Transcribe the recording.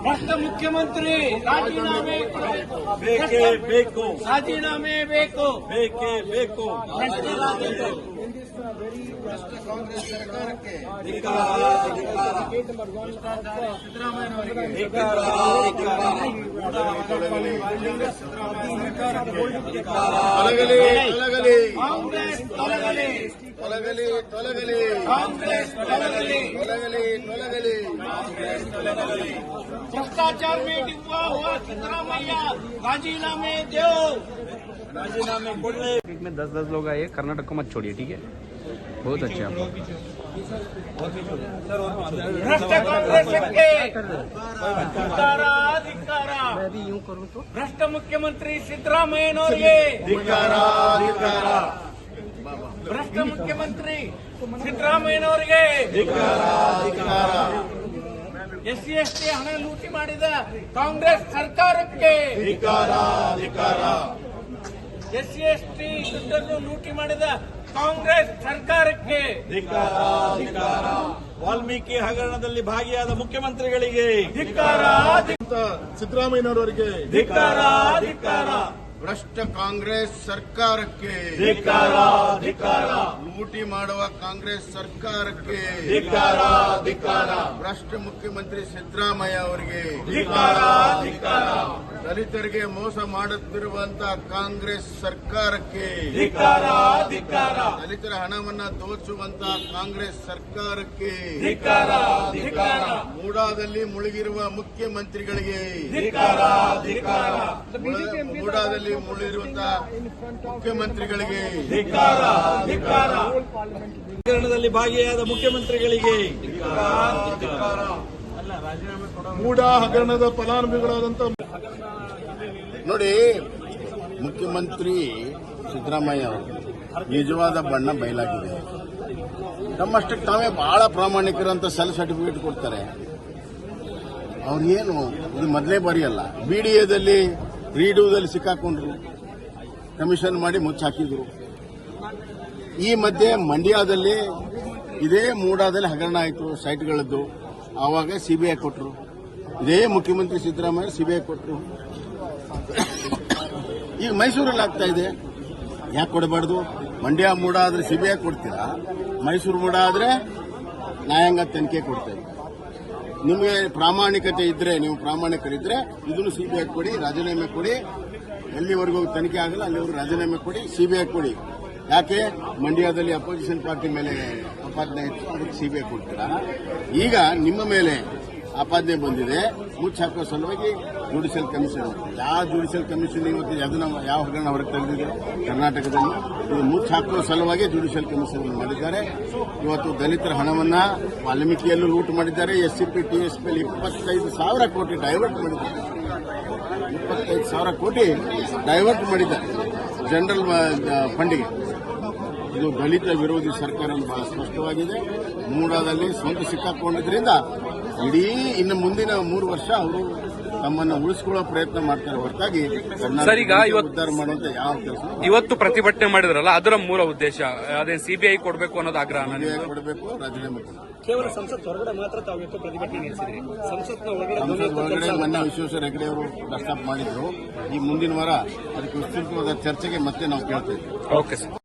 ಭ್ರಷ್ಟ ಮುಖ್ಯಮಂತ್ರಿ ರಾಜೀನಾಮೆ ಬೇಕು ರಾಜೀನಾಮೆ ಬೇಕು ಬೇಕೇ ಬೇಕು. ಭ್ರಷ್ಟ ಕಾಂಗ್ರೆಸ್ ಸರ್ಕಾರಕ್ಕೆ ತೊಲಗಲಿ ಕಾಂಗ್ರೆಸ್ ತೊಲಗಲಿ ತೊಲಗಲಿ ತೊಲಗಲಿ ಕಾಂಗ್ರೆಸ್ ತೊಲಗಲಿ ತೊಲಗಲಿ ತೊಲಗಲಿ भ्रष्टाचार में डूबा हुआ सिद्धरामैया राजीनामे दो राजीनामे ಕೊಡಲೇ. में 10-10 लोग आए, कर्नाटक को मत छोड़िए, ठीक है? बहुत अच्छा। भ्रष्ट कांग्रेस के ಧಿಕ್ಕಾರ ಧಿಕ್ಕಾರ ಭ್ರಷ್ಟ ಮುಖ್ಯಮಂತ್ರಿ ಸಿದ್ದರಾಮಯ್ಯನವರಿಗೆ ಭ್ರಷ್ಟ ಮುಖ್ಯಮಂತ್ರಿ ಸಿದ್ದರಾಮಯ್ಯನವರಿಗೆ ಎಸ್ಸಿ ಎಸ್ಟಿ ಹಣ ಲೂಟಿ ಮಾಡಿದ ಕಾಂಗ್ರೆಸ್ ಸರ್ಕಾರಕ್ಕೆ ಎಸ್ಸಿ ಎಸ್ಟಿ ದುಡ್ಡನ್ನು ಲೂಟಿ ಮಾಡಿದ ಕಾಂಗ್ರೆಸ್ ಸರ್ಕಾರಕ್ಕೆ ವಾಲ್ಮೀಕಿ ಹಗರಣದಲ್ಲಿ ಭಾಗಿಯಾದ ಮುಖ್ಯಮಂತ್ರಿಗಳಿಗೆ ಸಿದ್ದರಾಮಯ್ಯನವರಿಗೆ ಧಿಕ್ಕಾರ. ಭ್ರಷ್ಟ ಕಾಂಗ್ರೆಸ್ ಸರ್ಕಾರಕ್ಕೆ ಲೂಟಿ ಮಾಡುವ ಕಾಂಗ್ರೆಸ್ ಸರ್ಕಾರಕ್ಕೆ ಭ್ರಷ್ಟ ಮುಖ್ಯಮಂತ್ರಿ ಸಿದ್ದರಾಮಯ್ಯ ಅವರಿಗೆ ದಲಿತರಿಗೆ ಮೋಸ ಮಾಡುತ್ತಿರುವಂತಹ ಕಾಂಗ್ರೆಸ್ ಸರ್ಕಾರಕ್ಕೆ ದಲಿತರ ಹಣವನ್ನ ದೋಚುವಂತಹ ಕಾಂಗ್ರೆಸ್ ಸರ್ಕಾರಕ್ಕೆ ಮೂಡಾದಲ್ಲಿ ಮುಳುಗಿರುವ ಮುಖ್ಯಮಂತ್ರಿಗಳಿಗೆ ಮೂಡಾದಲ್ಲಿ ಮುಳುಗಿರುವಂತಹ ಮುಖ್ಯಮಂತ್ರಿಗಳಿಗೆ ಹಗರಣದಲ್ಲಿ ಭಾಗಿಯಾದ ಮುಖ್ಯಮಂತ್ರಿಗಳಿಗೆ ಮೂಡ ಹಗರಣದ ಫಲಾನುಭವಿಗಳಾದಂತ ನೋಡಿ, ಮುಖ್ಯಮಂತ್ರಿ ಸಿದ್ದರಾಮಯ್ಯ ಅವರು ನಿಜವಾದ ಬಣ್ಣ ಬಯಲಾಗಿದೆ. ನಮ್ಮಷ್ಟಕ್ಕೆ ತಾವೇ ಬಹಳ ಪ್ರಾಮಾಣಿಕರಂತ ಸೆಲ್ಫ್ ಸರ್ಟಿಫಿಕೇಟ್ ಕೊಡ್ತಾರೆ. ಅವ್ರೇನು ಇದು ಮೊದಲೇ ಬಾರಿ ಅಲ್ಲ, ಬಿಡಿಎದಲ್ಲಿ ರೀಡೂದಲ್ಲಿ ಸಿಕ್ಕಾಕೊಂಡ್ರು, ಕಮಿಷನ್ ಮಾಡಿ ಮುಚ್ಚಾಕಿದ್ರು. ಈ ಮಧ್ಯೆ ಮಂಡ್ಯದಲ್ಲಿ ಇದೇ ಮೂಡಾದಲ್ಲಿ ಹಗರಣ ಆಯಿತು ಸೈಟ್ಗಳದ್ದು, ಆವಾಗ ಸಿಬಿಐ ಕೊಟ್ಟರು. ಇದೇ ಮುಖ್ಯಮಂತ್ರಿ ಸಿದ್ದರಾಮಯ್ಯ ಸಿಬಿಐ ಕೊಟ್ಟರು. ಈಗ ಮೈಸೂರಲ್ಲಿ ಆಗ್ತಾ ಇದೆ. ಯಾಕೆ ಕೊಡಬಾರ್ದು? ಮಂಡ್ಯ ಮೂಡ ಆದ್ರೆ ಸಿಬಿಐ ಕೊಡ್ತೀರಾ, ಮೈಸೂರು ಮೂಡ ಆದ್ರೆ ನ್ಯಾಯಾಂಗ ತನಿಖೆ ಕೊಡ್ತೇವೆ. ನಿಮಗೆ ಪ್ರಾಮಾಣಿಕತೆ ಇದ್ರೆ, ನೀವು ಪ್ರಾಮಾಣಿಕರಿದ್ರೆ ಇದನ್ನು ಸಿಬಿಐ ಕೊಡಿ, ರಾಜೀನಾಮೆ ಕೊಡಿ. ಎಲ್ಲಿವರೆಗೂ ತನಿಖೆ ಆಗಲ್ಲ ಅಲ್ಲಿವರೆಗೂ ರಾಜೀನಾಮೆ ಕೊಡಿ, ಸಿಬಿಐ ಕೊಡಿ. ಯಾಕೆ ಮಂಡ್ಯದಲ್ಲಿ ಅಪೋಸಿಷನ್ ಪಾರ್ಟಿ ಮೇಲೆ ಆಪಾದನೆ ಇತ್ತು, ಅದಕ್ಕೆ ಸಿಬಿಐ ಕೊಡ್ತೀರಾ. ಈಗ ನಿಮ್ಮ ಮೇಲೆ ಆಪಾದನೆ ಬಂದಿದೆ, ಮುಚ್ಚಾಕುವ ಸಲುವಾಗಿ ಜುಡಿಷಿಯಲ್ ಕಮಿಷನ್. ಯಾವ ಜುಡಿಷಿಯಲ್ ಕಮಿಷನ್ ಇವತ್ತು ಅದನ್ನ ಯಾವ ಹಗರಣ ಹೊರಗೆ ತೆಗೆದಿದೆ ಕರ್ನಾಟಕದಲ್ಲಿ? ಇದು ಮುಚ್ಚಾಕುವ ಸಲುವಾಗಿ ಜುಡಿಷಿಯಲ್ ಕಮಿಷನ್ ಮಾಡಿದ್ದಾರೆ. ಇವತ್ತು ದಲಿತರ ಹಣವನ್ನ ವಾಲ್ಮೀಕಿಯಲ್ಲೂ ಲೂಟ್ ಮಾಡಿದ್ದಾರೆ. ಎಸ್ಸಿಪಿ ಟಿಎಸ್ಪಿಯಲ್ಲಿ 25,000 ಕೋಟಿ ಡೈವರ್ಟ್ ಮಾಡಿದ್ದಾರೆ. 25,000 ಕೋಟಿ ಡೈವರ್ಟ್ ಮಾಡಿದ್ದಾರೆ ಜನರಲ್ ಫಂಡಿಗೆ. ಇದು ದಲಿತ ವಿರೋಧಿ ಸರ್ಕಾರ ಬಹಳ ಸ್ಪಷ್ಟವಾಗಿದೆ. ಮೂಡಾದಲ್ಲಿ ಸ್ವಂತ ಸಿಕ್ಕಾಕೊಂಡಿದ್ರಿಂದ ಇಡೀ ಇನ್ನು ಮುಂದಿನ 3 ವರ್ಷ ಅವರು ತಮ್ಮನ್ನು ಉಳಿಸಿಕೊಳ್ಳೋ ಪ್ರಯತ್ನ ಮಾಡ್ತಾರೆ ಹೊರತಾಗಿ ಉದ್ಧಾರ ಮಾಡುವಂತ ಯಾವ ಕೆಲಸ. ಇವತ್ತು ಪ್ರತಿಭಟನೆ ಮಾಡಿದ್ರಲ್ಲ, ಅದರ ಮೂಲ ಉದ್ದೇಶ ಅದೇ ಸಿಬಿಐ ಕೊಡಬೇಕು ಅನ್ನೋದು ಆಗ್ರಹ. ಕೊಡಬೇಕು, ರಾಜೀನಾಮೆ ಕೇವಲ ಸಂಸತ್ ಹೊರಗಡೆ ಮಾತ್ರ ತಾವು ಇವತ್ತು ಪ್ರತಿಭಟನೆ ನಡೆಸಿದ್ರಿ. ಸಂಸತ್ನ ಒಳಗಡೆ ಮೊನ್ನೆ ವಿಶ್ವೇಶ್ವರ ಹೆಗಡೆ ಅವರು ಪ್ರಸ್ತಾಪ ಮಾಡಿದ್ರು. ಈ ಮುಂದಿನ ವಾರ ಅದಕ್ಕೆ ವಿಸ್ತೃತವಾದ ಚರ್ಚೆಗೆ ಮತ್ತೆ ನಾವು ಕೇಳ್ತೇವೆ. Okay sir.